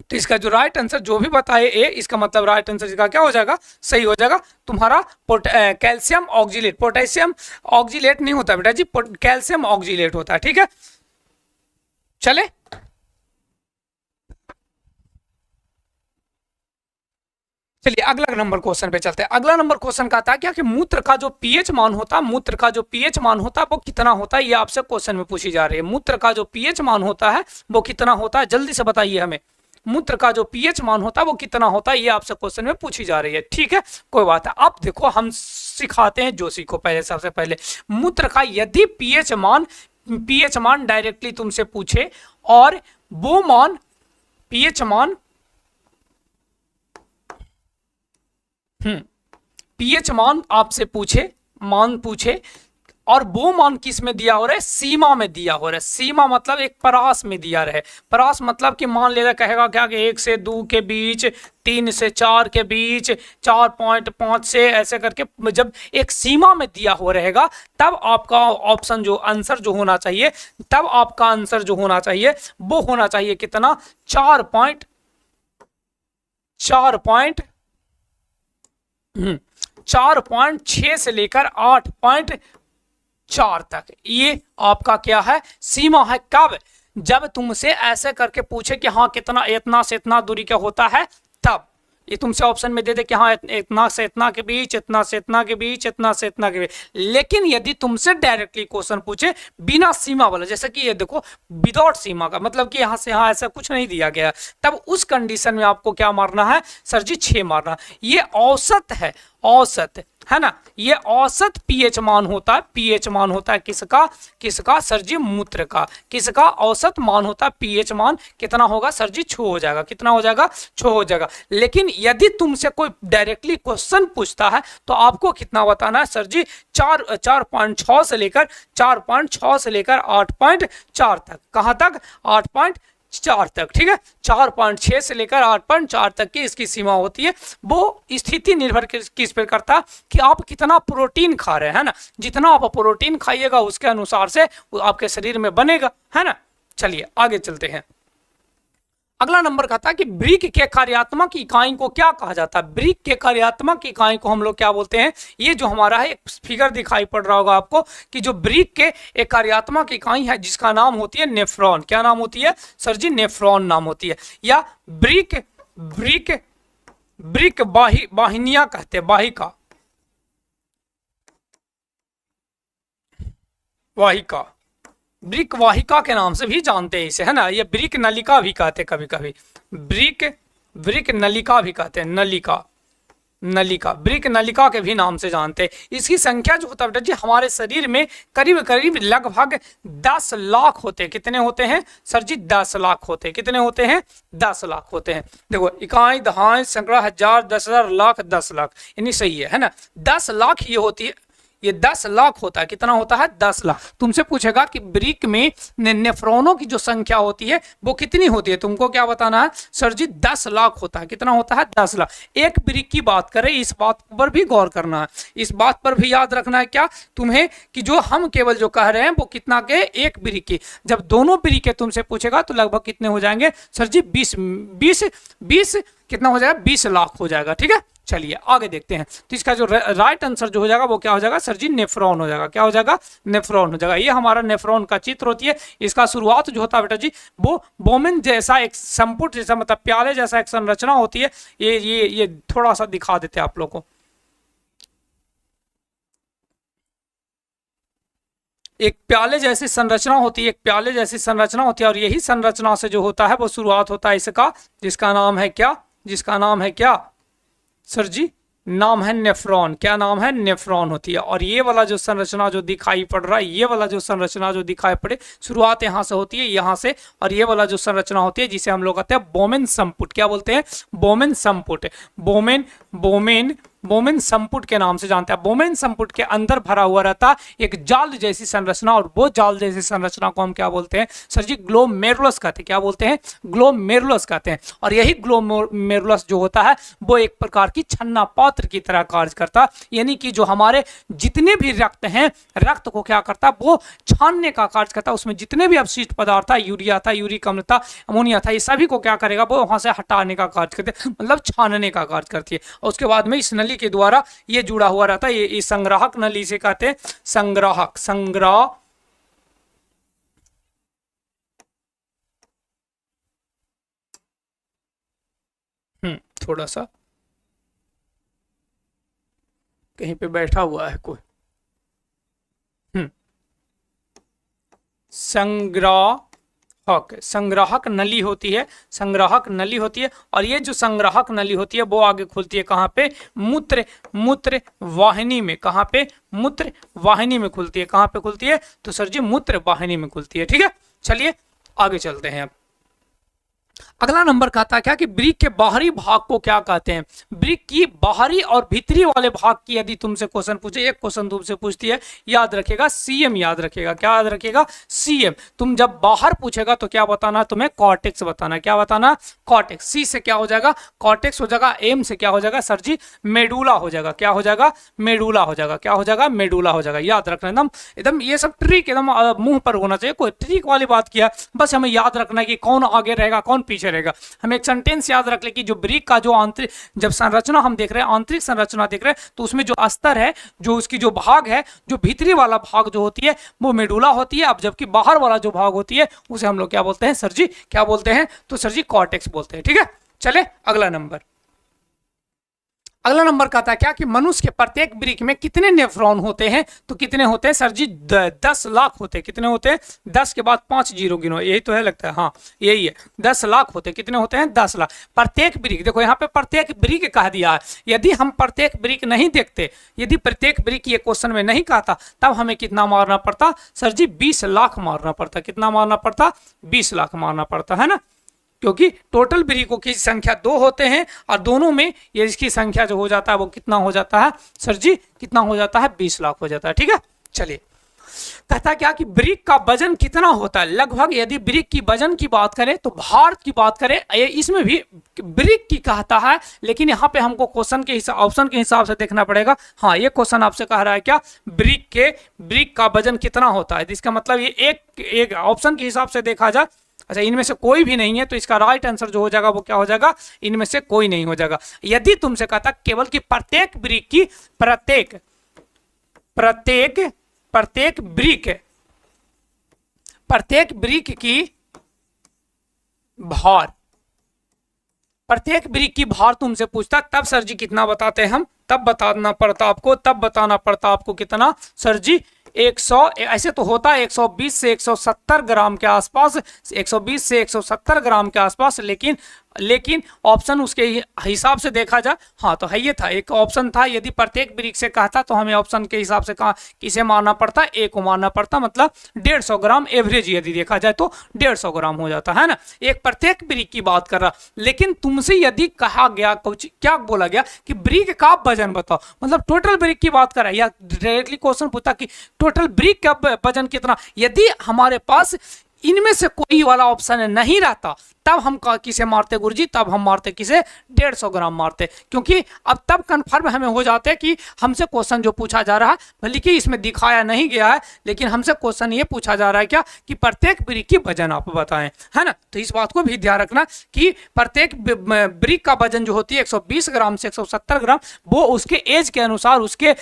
तो इसका जो राइट आंसर जो भी बताए ए, इसका मतलब राइट आंसर इसका क्या हो जाएगा? सही हो जाएगा तुम्हारा कैल्शियम ऑक्जीलेट। पोटेशियम ऑक्जीलेट नहीं होता बेटा जी, कैल्शियम ऑक्जीलेट होता है। ठीक है, चले चलिए अगला नंबर क्वेश्चन पे चलते हैं। अगला नंबर क्वेश्चन का था क्या कि मूत्र का जो पीएच मान होता है, मूत्र का जो पीएच मान होता है वो कितना होता है? ये आपसे क्वेश्चन में पूछी जा रही है। मूत्र का जो पीएच मान होता है वो कितना होता है? जल्दी से बताइए हमें, मूत्र का जो पीएच मान होता है वो कितना होता है? ये आपसे क्वेश्चन में पूछी जा रही है। ठीक है, कोई बात है। अब देखो हम सिखाते हैं जो सीखो। पहले सबसे पहले मूत्र का यदि पीएच मान डायरेक्टली तुमसे पूछे और वो मान पीएच मान पीएच मान आपसे पूछे और वो मान किस में दिया हो रहा है? सीमा में दिया हो रहा है। सीमा मतलब एक परास में दिया रहे। परास मतलब कि मान लेगा कहेगा क्या कि 1 से 2 के बीच, 3 से 4 के बीच, 4.5 से ऐसे करके जब एक सीमा में दिया हो रहेगा तब आपका ऑप्शन जो आंसर जो होना चाहिए, तब आपका आंसर जो होना चाहिए वो होना चाहिए कितना? 4.6 से लेकर 8.4 तक ये आपका क्या है? सीमा है। कब? जब तुमसे ऐसे करके पूछे कि हाँ कितना, इतना से इतना दूरी का होता है, तब ये तुमसे ऑप्शन में दे दे कि हाँ इतना से इतना के बीच, इतना से इतना के बीच, इतना से इतना के बीच। लेकिन यदि तुमसे डायरेक्टली क्वेश्चन पूछे बिना सीमा वाला, जैसे कि ये देखो विदाउट सीमा का मतलब कि यहाँ से यहाँ ऐसा कुछ नहीं दिया गया, तब उस कंडीशन में आपको क्या मारना है? सर जी 6 मारना। ये औसत है, औसत है ना, ये औसत पीएच मान होता है। पीएच मान होता है किसका? सर जी मूत्र का। किसका औसत मान होता है? पीएच मान कितना होगा? सर जी 6 हो जाएगा। कितना हो जाएगा? 6 हो जाएगा। लेकिन यदि तुमसे कोई डायरेक्टली क्वेश्चन पूछता है तो आपको कितना बताना है? सर जी 4.6 से लेकर 8.4 तक। कहां तक? 8.4 तक। ठीक है, 4.6 से लेकर 8.4 तक की इसकी सीमा होती है। वो स्थिति निर्भर किस पर करता है कि आप कितना प्रोटीन खा रहे हैं ना। जितना आप प्रोटीन खाइएगा उसके अनुसार से वो आपके शरीर में बनेगा, है ना। चलिए आगे चलते हैं। अगला नंबर का था कि ब्रिक के कार्यात्मक इकाई को क्या कहा जाता है? ब्रिक के कार्यात्मक इकाई को हम लोग क्या बोलते हैं? ये जो हमारा है एक फिगर दिखाई पड़ रहा होगा आपको कि जो ब्रिक के एक कार्यात्मक इकाई है जिसका नाम होती है नेफ्रॉन। क्या नाम होती है? सर जी नेफ्रॉन नाम होती है। या ब्रिक वाहिनियां कहते हैं, वाहिका, ब्रिक वाहिका के नाम से भी जानते हैं इसे, है ना। ये ब्रिक नलिका भी कहते हैं कभी कभी, ब्रिक नलिका भी कहते हैं, नलिका ब्रिक नलिका के भी नाम से जानते हैं। इसकी संख्या जो होता है बेटा जी हमारे शरीर में करीब करीब लगभग 10 लाख होते हैं। कितने होते हैं? सर जी 10 लाख होते हैं। कितने होते हैं? 10 लाख होते हैं। देखो इकाई, दहाई, सैकड़ा, हजार, 10,000, लाख, 10 लाख, यानी सही है ना। 10 लाख ये होती है, ये 10 लाख होता है। कितना होता है? 10 लाख। तुमसे पूछेगा कि ब्रिक में नेफ्रॉनों की जो संख्या होती है वो कितनी होती है, तुमको क्या बताना है? सर जी 10 लाख होता है। कितना होता है? 10 लाख। एक ब्रिक की बात करें, इस बात पर भी गौर करना है, इस बात पर भी याद रखना है क्या तुम्हें कि जो हम केवल जो कह रहे हैं वो कितना के? एक ब्रिक की। जब दोनों ब्रिक के तुमसे पूछेगा तो लगभग कितने हो जाएंगे? सर जी 20 कितना हो जाएगा? 20 लाख हो जाएगा। ठीक है, चलिए आगे देखते हैं। तो इसका जो राइट आंसर जो हो जाएगा वो क्या हो जाएगा? सर जी नेफ्रॉन हो जाएगा। क्या हो जाएगा? नेफ्रॉन हो जाएगा। ये हमारा नेफ्रॉन का चित्र होती है। इसका शुरुआत जो होता है बेटा जी वो बोमेन जैसा एक संपुट जैसा, मतलब प्याले जैसा एक संरचना होती है। ये थोड़ा सा दिखा देते हैं आप लोग को। एक प्याले जैसी संरचना होती है, एक प्याले जैसी संरचना होती है, और यही संरचना से जो होता है वो शुरुआत होता है इसका, जिसका नाम है क्या? जिसका नाम है क्या सर जी? नाम है नेफ्रॉन। क्या नाम है? नेफ्रॉन होती है। और ये वाला जो संरचना जो दिखाई पड़ रहा है, ये वाला जो संरचना जो दिखाई पड़े, शुरुआत यहाँ से होती है, यहाँ से। और ये वाला जो संरचना होती है जिसे हम लोग कहते हैं बोमेन संपुट। क्या बोलते हैं? बोमेन संपुट। बोमेन संपुट के नाम से जानते हैं। बोमेन संपुट के अंदर भरा हुआ रहता एक जाल जैसी संरचना, और वो जाल जैसी संरचना को हम क्या बोलते हैं? सर जी ग्लोमेरुलस कहते हैं। क्या बोलते हैं? ग्लोमेरुलस कहते हैं। और यही ग्लोमेरुलस जो होता है वो एक प्रकार की छन्ना पात्र की तरह कार्य करता, यानी कि जो हमारे जितने भी रक्त हैं, रक्त को क्या करता है? वो छानने का कार्य करता है। उसमें जितने भी अपशिष्ट पदार्थ था, यूरिया था, यूरिक अम्ल था, अमोनिया था, ये सभी को क्या करेगा? वो वहां से हटाने का कार्य करते हैं, मतलब छानने का कार्य करती है। और उसके बाद में इस नली के द्वारा ये जुड़ा हुआ रहता है। ये संग्राहक नली से कहते हैं संग्राहक। थोड़ा सा कहीं पे बैठा हुआ है कोई। संग्राहक नली होती है, संग्राहक नली होती है। और ये जो संग्राहक नली होती है वो आगे खुलती है कहाँ पे? मूत्र वाहिनी में। कहाँ पे? मूत्र वाहिनी में खुलती है। कहाँ पे खुलती है? तो सर जी मूत्र वाहिनी में खुलती है। ठीक है, चलिए आगे चलते हैं। अब अगला नंबर कहता है क्या कि ब्रिक के बाहरी भाग को क्या कहते हैं? ब्रिक की बाहरी और भीतरी वाले भाग की यदि तुमसे क्वेश्चन पूछे, एक क्वेश्चन तुमसे पूछती है, याद रखेगा सीएम याद रखेगा। क्या याद रखेगा? सीएम। तुम जब बाहर पूछेगा तो क्या बताना? तुम्हें कॉर्टेक्स बताना। क्या बताना? कॉर्टेक्स। सी से क्या हो जाएगा? कॉर्टेक्स हो जाएगा। एम से क्या हो जाएगा? सर जी मेडुला हो जाएगा। क्या हो जाएगा? मेडुला हो जाएगा। क्या हो जाएगा? मेडुला हो जाएगा। याद रखना एकदम एकदम ये सब ट्रिक एकदम मुंह पर होना चाहिए। कोई ट्रिक वाली बात किया, बस हमें याद रखना है कि कौन आगे रहेगा कौन पीछे रहेगा। हम एक सेंटेंस याद रख ले कि जो ब्रिक का जो आंतरिक जब संरचना हम देख रहे हैं, आंतरिक संरचना देख रहे हैं, तो उसमें जो अस्तर है, जो उसकी जो भाग है, जो भीतरी वाला भाग जो होती है वो मेडुला होती है। अब जबकि बाहर वाला जो भाग होती है उसे हम लोग क्या बोलते हैं? सर जी क्या बोलते हैं? तो सर जी कॉर्टेक्स बोलते हैं। ठीक है, चले अगला नंबर। अगला नंबर कहता है क्या कि मनुष्य के प्रत्येक ब्रिक में कितने नेफ्रॉन होते हैं? तो कितने होते हैं? सर जी 10 लाख होते हैं। कितने होते हैं? 10 के बाद 5 जीरो गिनो, यही तो है लगता है। हाँ यही है, 10 लाख होते हैं। कितने होते हैं? 10 लाख। प्रत्येक ब्रिक, देखो यहाँ पे प्रत्येक ब्रिक कह दिया है। यदि हम प्रत्येक ब्रिक नहीं देखते, यदि प्रत्येक ब्रिक ये क्वेश्चन में नहीं कहता, तब हमें कितना मारना पड़ता? सर जी 20 लाख मारना पड़ता। कितना मारना पड़ता? 20 लाख मारना पड़ता है ना, क्योंकि टोटल ब्रिकों की संख्या 2 होते हैं और दोनों में ये इसकी संख्या जो हो जाता है वो कितना हो जाता है? सर जी कितना हो जाता है? 20 लाख हो जाता है। ठीक है, चलिए कहता क्या कि ब्रिक का वजन कितना होता है? लगभग यदि ब्रिक की वजन की बात करें तो भार की बात करें, इसमें भी ब्रिक की कहता है, लेकिन यहाँ पे हमको क्वेश्चन के हिसाब ऑप्शन के हिसाब से देखना पड़ेगा। हाँ ये क्वेश्चन आपसे कह रहा है क्या ब्रिक का वजन कितना होता है? इसका मतलब ये एक ऑप्शन के हिसाब से देखा जाए, अच्छा इनमें से कोई भी नहीं है तो इसका राइट आंसर जो हो जाएगा वो क्या हो जाएगा? इनमें से कोई नहीं हो जाएगा। यदि तुमसे कहता केवल कि प्रत्येक ब्रिक की प्रत्येक ब्रिक की भार, प्रत्येक ब्रिक की भार तुमसे पूछता, तब सर जी कितना बताते हम? तब बताना पड़ता आपको कितना? सर जी 100, ऐसे तो होता है 120 से 170 ग्राम के आसपास, 120 से 170 ग्राम के आसपास, लेकिन लेकिन ऑप्शन उसके हिसाब से देखा जाए, हाँ तो है ये था, एक ऑप्शन था यदि प्रत्येक ब्रिक से कहता तो हमें ऑप्शन के हिसाब से कहा किसे मारना पड़ता, ए को मारना पड़ता, मतलब 150 ग्राम एवरेज यदि देखा जाए तो 150 ग्राम हो जाता है ना, एक प्रत्येक ब्रिक की बात कर रहा। लेकिन तुमसे यदि कहा गया कुछ, क्या बोला गया कि ब्रिक का वजन बताओ, मतलब टोटल ब्रिक की बात कर रहा है, या डायरेक्टली क्वेश्चन पूछता कि टोटल ब्रिक का वजन कितना, यदि हमारे पास इनमें से कोई वाला ऑप्शन नहीं रहता तब हम किसे मारते गुरुजी, तब हम मारते किसे, 150 ग्राम मारते, क्योंकि अब तब कंफर्म हमें हो जाते हैं कि हमसे क्वेश्चन जो पूछा जा रहा है, भले कि इसमें दिखाया नहीं गया है लेकिन हमसे क्वेश्चन ये पूछा जा रहा है क्या कि प्रत्येक ब्रिक की वजन आप बताएं, है ना। तो इस बात को भी ध्यान रखना कि प्रत्येक ब्रिक का वजन जो होती है 120 ग्राम से 170 ग्राम, वो उसके एज के अनुसार, उसके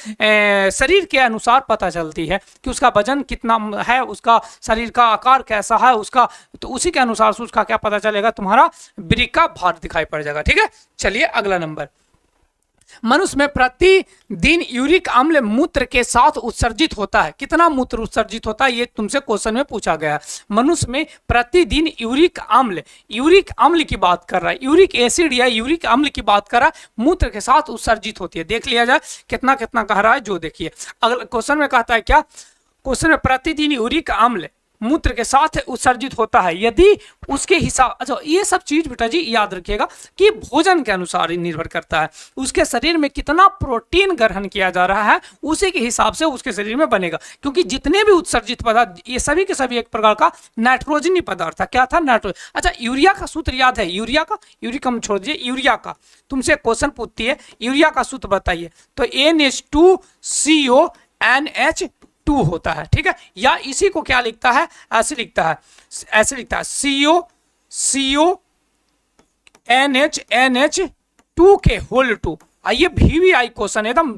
शरीर के अनुसार पता चलती है कि उसका वजन कितना है, उसका शरीर का आकार कैसा है उसका, तो उसी के अनुसार से उसका क्या पता चलेगा, तुम्हारा ब्रिक का भार दिखाई पड़ जाएगा। ठीक है, चलिए अगला नंबर, मनुष्य में प्रतिदिन यूरिक अम्ल मूत्र के साथ उत्सर्जित होता है, कितना मूत्र उत्सर्जित होता है, ये तुमसे क्वेश्चन में पूछा गया है। मनुष्य में प्रतिदिन यूरिक अम्ल की बात कर रहा है, यूरिक एसिड या यूरिक अम्ल की बात कर रहा है, मूत्र के साथ उत्सर्जित होती है। देख लिया जाए कितना कितना कह रहा है, जो देखिए अगला क्वेश्चन में कहता है क्या, क्वेश्चन में प्रतिदिन यूरिक अम्ल मूत्र के साथ उत्सर्जित होता है यदि उसके हिसाब, अच्छा ये सब चीज बेटा जी याद रखिएगा कि भोजन के अनुसार ही निर्भर करता है, उसके शरीर में कितना प्रोटीन ग्रहण किया जा रहा है उसी के हिसाब से उसके शरीर में बनेगा, क्योंकि जितने भी उत्सर्जित पदार्थ ये सभी के सभी एक प्रकार का नाइट्रोजनी पदार्थ था। क्या था, नाइट्रोजन। अच्छा यूरिया का सूत्र याद है, यूरिया का, यूरिक हम छोड़ दीजिए, यूरिया का तुमसे क्वेश्चन पूछती है यूरिया का सूत्र बताइए, तो NH2CONH2 होता है। ठीक है, या इसी को क्या लिखता है, ऐसे लिखता है, CONH2 के होल 2। आइए VVI क्वेश्चन एकदम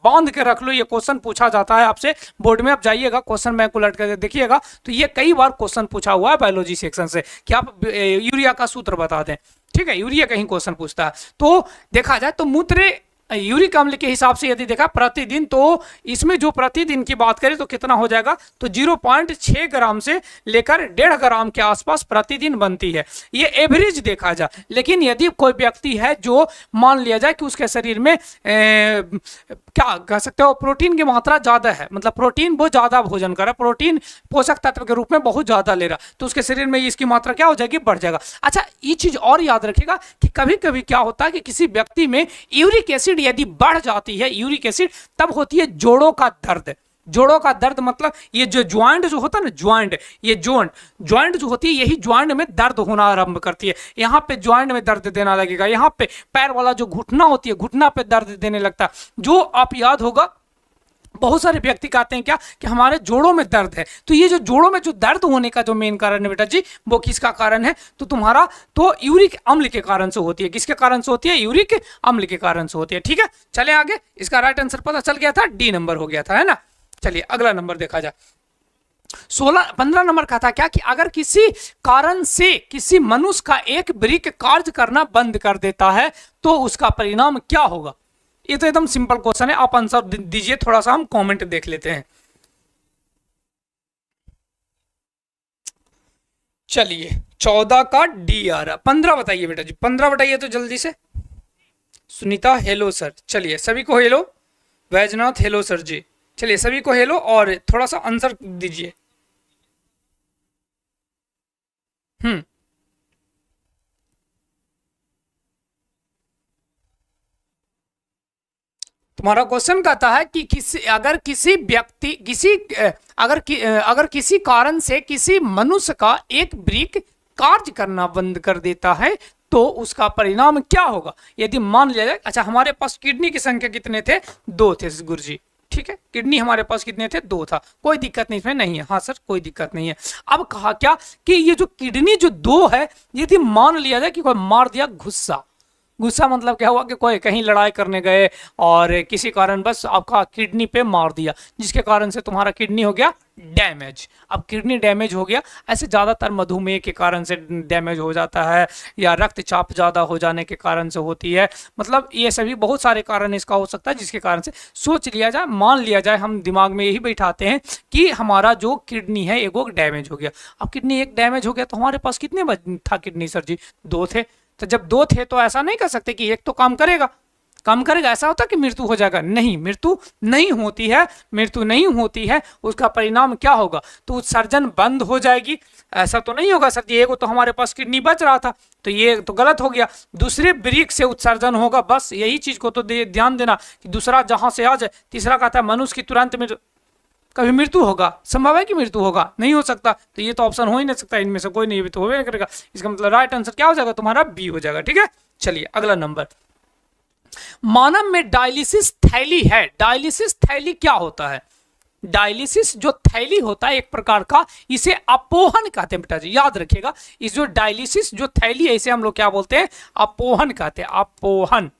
बांध के रख लो, ये क्वेश्चन पूछा जाता है आपसे बोर्ड में, आप जाइएगा क्वेश्चन बैंक उलट कर देखिएगा तो ये कई बार क्वेश्चन पूछा हुआ है बायोलॉजी सेक्शन से कि आप यूरिया का सूत्र बता दें। ठीक है, यूरिया कहीं क्वेश्चन पूछता है। तो देखा जाए तो मूत्र यूरिक अम्ल के हिसाब से यदि देखा प्रतिदिन, तो इसमें जो प्रतिदिन की बात करें तो कितना हो जाएगा, तो 0.6 ग्राम से लेकर 1.5 ग्राम के आसपास प्रतिदिन बनती है, ये एवरेज देखा जाए। लेकिन यदि कोई व्यक्ति है जो मान लिया जाए कि उसके शरीर में क्या कह सकते हो, प्रोटीन की मात्रा ज्यादा है, मतलब प्रोटीन बहुत ज्यादा भोजन कर रहा है, प्रोटीन पोषक तत्व के रूप में बहुत ज्यादा ले रहा, तो उसके शरीर में इसकी मात्रा क्या हो जाएगी, बढ़ जाएगा। अच्छा ये चीज और याद रखिएगा कि कभी कभी क्या होता है कि किसी व्यक्ति में यूरिक एसिड यदि बढ़ जाती है, यूरिक एसिड, तब होती है जोड़ों का दर्द। जोड़ों का दर्द मतलब ये जो ज्वाइंट जो होता है ना, ज्वाइंट, ये ज्वाइंट जो होती है, यही ज्वाइंट में दर्द होना आरंभ करती है। यहाँ पे ज्वाइंट में दर्द देना लगेगा, यहाँ पे पैर वाला जो घुटना होती है, घुटना पे दर्द देने लगता है। जो आप याद होगा बहुत सारे व्यक्ति कहते हैं क्या कि हमारे जोड़ों में दर्द है, तो ये जो जोड़ों में जो दर्द होने का जो मेन कारण है बेटा जी, वो किसका कारण है, तो तुम्हारा तो यूरिक अम्ल के कारण से होती है। किसके कारण से होती है, यूरिक अम्ल के कारण से होती है। ठीक है, चले आगे, इसका राइट आंसर पता चल गया था, डी नंबर हो गया था, है ना। चलिए अगला नंबर देखा जाए, 15 नंबर का था क्या कि अगर किसी कारण से किसी मनुष्य का एक ब्रिक कार्य करना बंद कर देता है तो उसका परिणाम क्या होगा। ये तो एकदम सिंपल क्वेश्चन है, आप आंसर दीजिए, थोड़ा सा हम कमेंट देख लेते हैं। चलिए 14 का डी आ रहा, 15 बताइए बेटा जी, 15 बताइए तो जल्दी से। सुनीता हेलो सर, चलिए सभी को हेलो। वैजनाथ हेलो सर जी, चलिए सभी को हेलो और थोड़ा सा आंसर दीजिए। तुम्हारा क्वेश्चन कहता है कि अगर किसी कारण से किसी मनुष्य का एक ब्रिक कार्य करना बंद कर देता है तो उसका परिणाम क्या होगा यदि मान लिया जाए। अच्छा हमारे पास किडनी की संख्या कितने थे, 2 थे गुरुजी। ठीक है, किडनी हमारे पास कितने थे, 2 था, कोई दिक्कत नहीं, इसमें नहीं है। हाँ सर कोई दिक्कत नहीं है। अब कहा क्या कि ये जो किडनी जो 2 है, यदि मान लिया जाए कि कोई मार दिया गुस्सा मतलब क्या हुआ कि कोई कहीं लड़ाई करने गए और किसी कारण बस आपका किडनी पे मार दिया, जिसके कारण से तुम्हारा किडनी हो गया डैमेज। अब किडनी डैमेज हो गया, ऐसे ज़्यादातर मधुमेह के कारण से डैमेज हो जाता है या रक्तचाप ज़्यादा हो जाने के कारण से होती है, मतलब ये सभी बहुत सारे कारण इसका हो सकता है, जिसके कारण से सोच लिया जाए, मान लिया जाए, हम दिमाग में यही बैठाते हैं कि हमारा जो किडनी है एक वो डैमेज हो गया। अब किडनी एक डैमेज हो गया तो हमारे पास कितने था किडनी सर जी, 2 थे, तो जब दो थे तो ऐसा नहीं कर सकते कि एक तो काम करेगा, ऐसा होता कि मृत्यु हो जाएगा? नहीं, मृत्यु नहीं होती है, मृत्यु नहीं होती है। उसका परिणाम क्या होगा? तो उत्सर्जन बंद हो जाएगी। ऐसा तो नहीं होगा सर जी, एक तो हमारे पास किडनी बच रहा था, तो ये तो गलत हो गया। दूसरे वृक्क से उत्सर्जन होगा, बस यही चीज को तो ध्यान देना कि दूसरा जहां से आ जाए। तीसरा कहता है मनुष्य की तुरंत में कभी मृत्यु होगा? संभव है कि मृत्यु होगा? नहीं हो सकता। तो ये तो ऑप्शन हो ही नहीं सकता, इनमें से कोई नहीं, तो होगा करेगा। इसका मतलब राइट आंसर क्या हो जाएगा तुम्हारा? बी हो जाएगा। ठीक है, चलिए अगला नंबर। मानव में डायलिसिस थैली है। डायलिसिस थैली क्या होता है? डायलिसिस जो थैली होता है एक प्रकार का, इसे अपोहन कहते हैं बेटा जी, याद रखिएगा। इस जो डायलिसिस जो थैली है इसे हम लोग क्या बोलते हैं? अपोहन कहते हैं, अपोहन।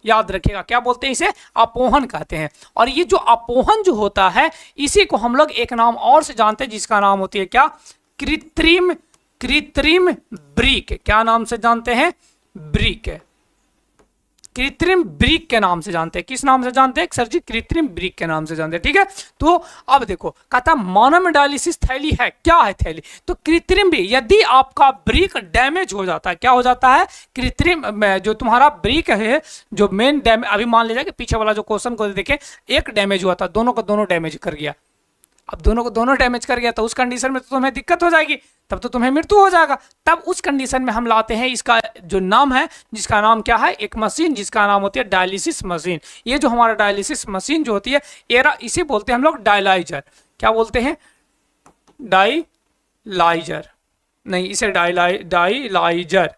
याद रखिएगा, क्या बोलते हैं? इसे अपोहन कहते हैं। और ये जो अपोहन जो होता है इसी को हम लोग एक नाम और से जानते हैं, जिसका नाम होती है क्या? कृत्रिम ब्रीक। क्या नाम से जानते हैं? ब्रीक। कृत्रिम ब्रीक के नाम से जानते हैं। किस नाम से जानते हैं सर जी? कृत्रिम ब्रीक के नाम से जानते हैं। ठीक है, तो अब देखो, कहता मानव में डायलिसिस थैली है। क्या है थैली? तो कृत्रिम ब्रीक। यदि आपका ब्रीक डैमेज हो जाता है, क्या हो जाता है? कृत्रिम जो तुम्हारा ब्रीक है, जो मेन डैमेज, अभी मान लीजिए कि पीछे वाला जो क्वेश्चन को देखें, एक डैमेज हुआ था, दोनों को दोनों डैमेज कर गया। अब दोनों को दोनों डैमेज कर गया तो उस कंडीशन में तो तुम्हें दिक्कत हो जाएगी, तब तो तुम्हें मृत्यु हो जाएगा। तब उस कंडीशन में हम लाते हैं इसका जो नाम है, जिसका नाम क्या है? एक मशीन, जिसका नाम होती है डायलिसिस मशीन। ये जो हमारा डायलिसिस मशीन जो होती है, इसे बोलते हैं हम लोग डायलाइजर। क्या बोलते हैं? डायलाइजर नहीं, इसे डायलाइजर,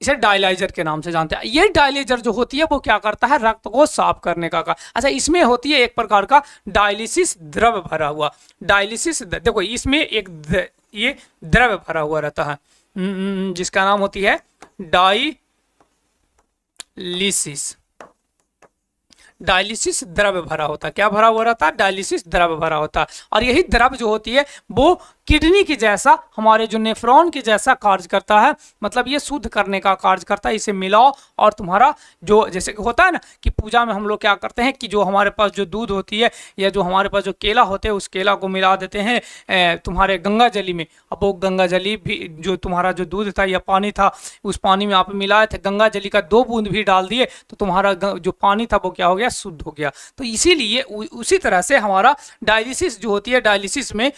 इसे डायलाइजर के नाम से जानते हैं। ये डायलाइजर जो होती है वो क्या करता है? रक्त को साफ करने का। अच्छा, इसमें होती है एक प्रकार का डायलिसिस द्रव भरा हुआ। डायलिसिस देखो, इसमें एक ये द्रव भरा हुआ रहता है, जिसका नाम होती है डायलिसिस। डायलिसिस द्रव भरा होता है। क्या भरा हुआ रहता है? डायलिसिस द्रव भरा होता है। और यही द्रव जो होती है वो किडनी की जैसा, हमारे जो नेफ्रॉन की जैसा कार्य करता है। मतलब ये शुद्ध करने का कार्य करता है। इसे मिलाओ और तुम्हारा जो, जैसे होता है ना कि पूजा में हम लोग क्या करते हैं कि जो हमारे पास जो दूध होती है या जो हमारे पास जो केला होते हैं, उस केला को मिला देते हैं तुम्हारे गंगा जली में। अब वो गंगा जली भी, जो तुम्हारा जो दूध था या पानी था, उस पानी में आप मिलाए थे, गंगा जली का 2 बूंद भी डाल दिए तो तुम्हारा जो पानी था वो क्या हो गया? शुद्ध हो गया। तो इसीलिए उसी तरह से हमारा डायलिसिस जो होती है, डायलिसिस में,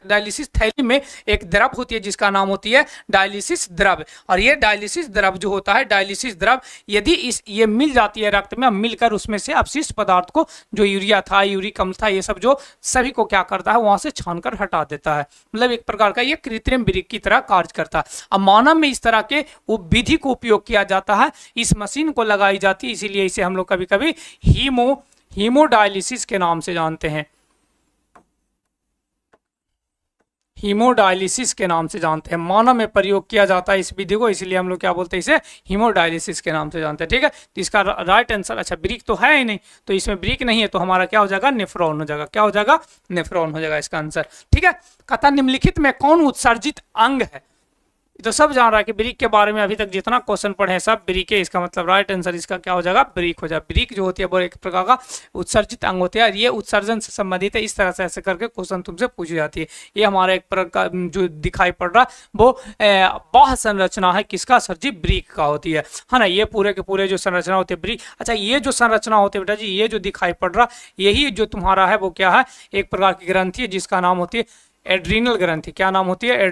डायलिसिस थैली में एक द्रव होती है जिसका नाम होती है डायलिसिस द्रव। और ये डायलिसिस द्रव जो होता है, डायलिसिस द्रव यदि ये मिल जाती है रक्त में, मिलकर उसमें से अपशिष्ट पदार्थ को, जो यूरिया था, यूरिक अम्ल था, ये सब जो सभी को क्या करता है? वहां से छानकर हटा देता है। मतलब एक प्रकार का ये कृत्रिम ब्रीक की तरह कार्य करता है। अब मानव में इस तरह के विधि को उपयोग किया जाता है, इस मशीन को लगाई जाती है, इसीलिए इसे हम लोग कभी कभी हीमोडायलिसिस के नाम से जानते हैं। हीमोडायलिसिस के नाम से जानते हैं। मानव में प्रयोग किया जाता है इस विधि को, इसलिए हम लोग क्या बोलते हैं? इसे हीमोडायलिसिस के नाम से जानते हैं। ठीक है, तो इसका राइट आंसर, अच्छा ब्रीक तो है ही नहीं, तो इसमें ब्रीक नहीं है, तो हमारा क्या हो जाएगा? नेफ्रॉन हो जाएगा। क्या हो जाएगा? नेफ्रॉन हो जाएगा इसका आंसर। ठीक है, कथा निम्नलिखित में कौन उत्सर्जित अंग है? तो सब जान रहा है कि ब्रीक के बारे में अभी तक जितना क्वेश्चन पढ़े हैं सब ब्रीक है। इसका मतलब राइट आंसर इसका क्या हो जाएगा? ब्रीक हो जाएगा। ब्रीक जो होती है वो एक प्रकार का उत्सर्जित अंग होती है, ये उत्सर्जन से संबंधित है। इस तरह से ऐसे करके क्वेश्चन तुमसे पूछी जाती है। ये हमारा एक प्रकार जो दिखाई पड़ रहा वो बाह्य संरचना है, किसका सर जी? ब्रीक का होती है ना। ये पूरे के पूरे जो संरचना होती है ब्रीक। अच्छा, ये जो संरचना होती है बेटा जी, ये जो दिखाई पड़ रहा, यही जो तुम्हारा है वो क्या है? एक प्रकार की ग्रंथि है जिसका नाम होती है एड्रीनल ग्रंथि। क्या नाम होती है?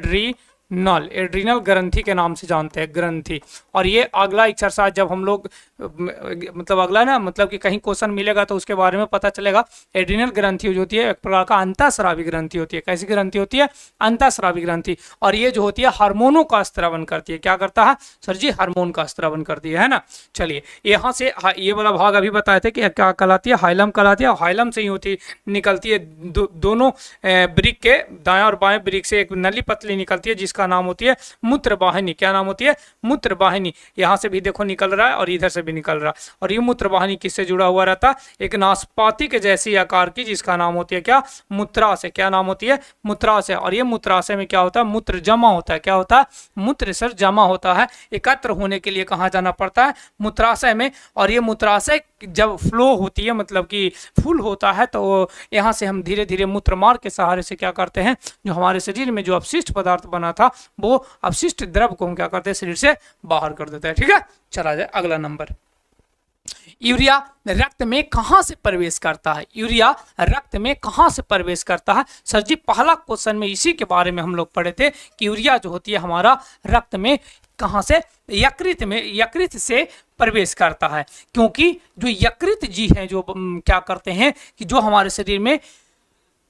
एड्रीनल ग्रंथि के नाम से जानते हैं, ग्रंथि। और ये अगला एक्सरसाइज जब हम लोग, मतलब अगला ना, मतलब कि कहीं क्वेश्चन मिलेगा तो उसके बारे में पता चलेगा। एड्रीनल ग्रंथि जो होती है एक प्रकार का अंतःस्रावी ग्रंथि होती है। कैसी ग्रंथि होती है? अंतःस्रावी ग्रंथि। और ये जो होती है हार्मोनों का स्त्रावन करती है। क्या करता है सर जी? हार्मोन का स्त्रावन करती है ना। चलिए, यहाँ से ये वाला भाग अभी बताए थे कि क्या कहलाती है? हाइलम कहलाती है। हाइलम से ही होती निकलती है, दोनों ब्रिक के दाएं और बाएं ब्रिक से एक नली पतली निकलती है जिसका नाम होती है मूत्र वाहिनी। क्या नाम होती है? मूत्र वाहिनी। यहाँ से भी देखो निकल रहा है और इधर से भी निकल रहा है। और ये मूत्र वाहिनी किससे जुड़ा हुआ रहता है? एक नाशपाती के जैसी आकार की, जिसका नाम होती है क्या? मूत्राशय। क्या नाम होती है? मूत्राशय। और ये मूत्राशय में क्या होता है? मूत्र जमा होता है। क्या होता है? मूत्र सर जमा होता है। एकत्र होने के लिए कहाँ जाना पड़ता है? मूत्राशय में। और ये मूत्राशय जब फ्लो होती है, मतलब कि फुल होता है, तो यहाँ से हम धीरे धीरे मूत्र मार्ग के सहारे से क्या करते हैं? जो हमारे शरीर में जो अपशिष्ट पदार्थ बना था वो अपशिष्ट द्रव को हम क्या करते हैं, शरीर से बाहर कर देते हैं। ठीक है, चला जाए अगला नंबर। यूरिया रक्त में कहां से प्रवेश करता है? यूरिया रक्त में कहां से प्रवेश करता है? सर जी पहला क्वेश्चन में इसी के बारे में हम लोग पढ़े थे कि यूरिया जो होती है हमारा रक्त में कहां से, यकृत से प्रवेश करता है। क्योंकि जो यकृत जी हैं जो क्या करते हैं कि जो हमारे शरीर में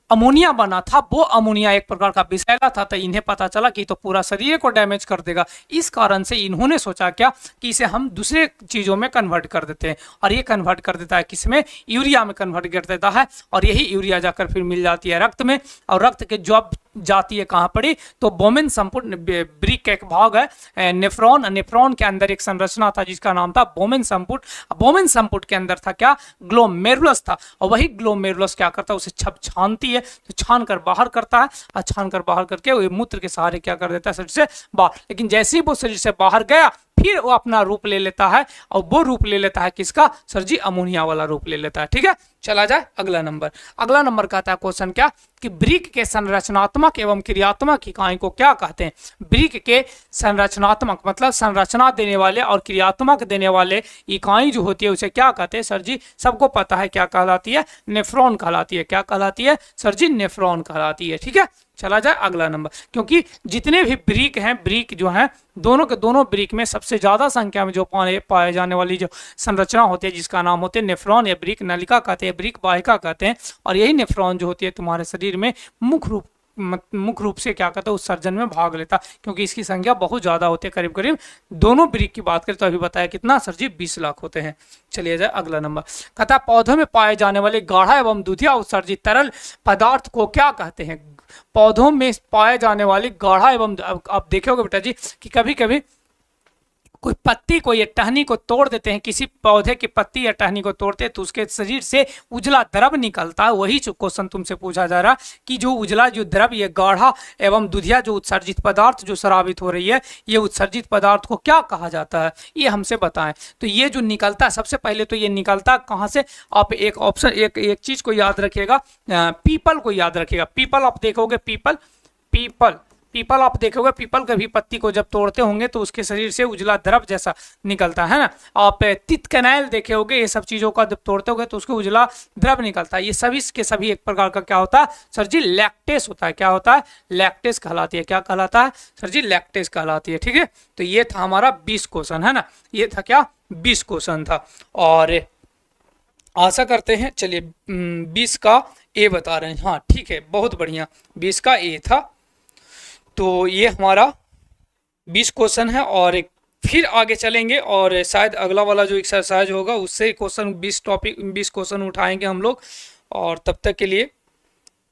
अमोनिया बना था, वो अमोनिया एक प्रकार का विषैला था, तो इन्हें पता चला कि तो पूरा शरीर को डैमेज कर देगा। इस कारण से इन्होंने सोचा क्या कि इसे हम दूसरे चीज़ों में कन्वर्ट कर देते हैं, और ये कन्वर्ट कर देता है किसमें, यूरिया में कन्वर्ट कर देता है। और यही यूरिया जाकर फिर मिल जाती है रक्त में, और रक्त के जॉब जाती है कहाँ पड़ी, तो बोमेन संपुट ब्रिक का एक भाग है नेफ्रॉन, नेफ्रॉन के अंदर एक संरचना था जिसका नाम था बोमेन संपुट। बोमेन संपुट के अंदर था क्या, ग्लोमेरुलस था, और वही ग्लोमेरुलस क्या करता है, उसे छानती है, तो छान कर बाहर करता है, और छान कर बाहर करके वो मूत्र के सहारे क्या कर देता है, शरीर से बाहर। लेकिन जैसे ही वो शरीर से बाहर गया फिर वो अपना रूप ले लेता है, और वो रूप ले लेता है किसका, सर जी अमोनिया वाला रूप ले लेता है। ठीक है, चला जाए अगला नंबर। अगला नंबर कहता है क्वेश्चन क्या कि ब्रिक के संरचनात्मक एवं क्रियात्मक इकाई को क्या कहते हैं? ब्रिक के संरचनात्मक मतलब संरचना देने वाले और क्रियात्मक देने वाले इकाई जो होती है उसे क्या कहते हैं? सर जी सबको पता है क्या कहलाती है, नेफ्रॉन कहलाती है। क्या कहलाती है सर जी, नेफ्रॉन कहलाती है। ठीक है, चला जाए अगला नंबर। क्योंकि जितने भी ब्रिक हैं, ब्रिक जो हैं दोनों के दोनों ब्रिक में सबसे ज्यादा संख्या में जो पाए जाने वाली जो संरचना होती है जिसका नाम होते हैं नेफ्रॉन, या ब्रिक नलिका कहते हैं, ब्रिक वाहिका कहते हैं। और यही नेफ्रॉन जो होती है तुम्हारे शरीर में मुख्य रूप से क्या कहता है, उत्सर्जन में भाग लेता, क्योंकि इसकी संख्या बहुत ज्यादा होती है। करीब करीब दोनों ब्रिक की बात करें तो अभी बताया कितना सर जी, 20 लाख होते हैं। चलिए जाए अगला नंबर। कहता है पौधों में पाए जाने वाले गाढ़ा एवं दूधिया उत्सर्जित तरल पदार्थ को क्या कहते हैं? पौधों में पाए जाने वाली गाढ़ा एवं, आप देखोगे बेटा जी कि कभी कभी कोई पत्ती को या टहनी को तोड़ देते हैं, किसी पौधे की पत्ती या टहनी को तोड़ते हैं तो उसके शरीर से उजला द्रव निकलता है। वही क्वेश्चन तुमसे पूछा जा रहा कि जो उजला जो द्रव, ये गाढ़ा एवं दुधिया जो उत्सर्जित पदार्थ जो स्रावित हो रही है, ये उत्सर्जित पदार्थ को क्या कहा जाता है, ये हमसे बताएं। तो ये जो निकलता है सबसे पहले तो ये निकलता कहाँ से, आप एक ऑप्शन एक चीज को याद रखिएगा, पीपल को याद रखिएगा। पीपल आप देखोगे, पीपल आप देखोगे, पीपल के भी पत्ती को जब तोड़ते होंगे तो उसके शरीर से उजला द्रव जैसा निकलता है ना। आप तित कैनाल देखे होगे, ये सब चीजों का जब तोड़ते होगे तो उसको उजला द्रव निकलता है। ये सभी के सभी एक प्रकार का क्या होता है सर जी, लैक्टेस होता है। क्या होता है, लैक्टेस कहलाती है। क्या कहलाता है सर जी, लैक्टेस कहलाती है। ठीक है, तो ये था हमारा 20 क्वेश्चन है ना, ये था क्या 20 क्वेश्चन था। और आशा करते हैं, चलिए 20 का ए बता रहे हैं, हाँ ठीक है, बहुत बढ़िया, 20 का ए था। तो ये हमारा 20 क्वेश्चन है, और फिर आगे चलेंगे और शायद अगला वाला जो एक्सरसाइज होगा उससे क्वेश्चन 20 क्वेश्चन उठाएंगे हम लोग। और तब तक के लिए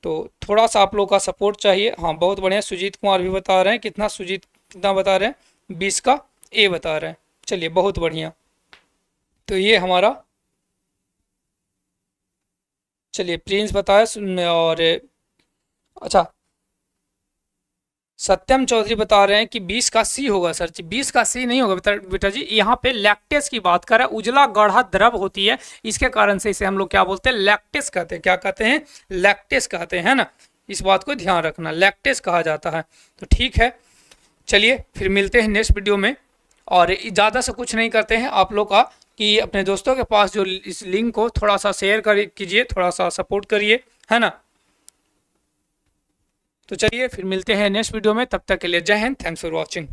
तो थोड़ा सा आप लोग का सपोर्ट चाहिए। हाँ बहुत बढ़िया, सुजीत कुमार भी बता रहे हैं, कितना सुजीत कितना बता रहे हैं, 20 का ए बता रहे हैं। चलिए बहुत बढ़िया, तो ये हमारा, चलिए प्रिंस बताया, और अच्छा सत्यम चौधरी बता रहे हैं कि 20 का सी होगा सर जी। 20 का सी नहीं होगा बेटा जी, यहाँ पे लैक्टेस की बात कर रहा है, उजला गाढ़ा द्रव होती है, इसके कारण से इसे हम लोग क्या बोलते हैं, लैक्टेस कहते हैं। क्या कहते हैं, लैक्टेस कहते हैं ना, इस बात को ध्यान रखना, लैक्टेस कहा जाता है। तो ठीक है, चलिए फिर मिलते हैं नेक्स्ट वीडियो में। और ज़्यादा से कुछ नहीं करते हैं आप लोग का कि अपने दोस्तों के पास जो इस लिंक को थोड़ा सा शेयर कीजिए, थोड़ा सा सपोर्ट करिए, है ना। तो चलिए फिर मिलते हैं नेक्स्ट वीडियो में, तब तक के लिए जय हिंद, थैंक्स फॉर वॉचिंग।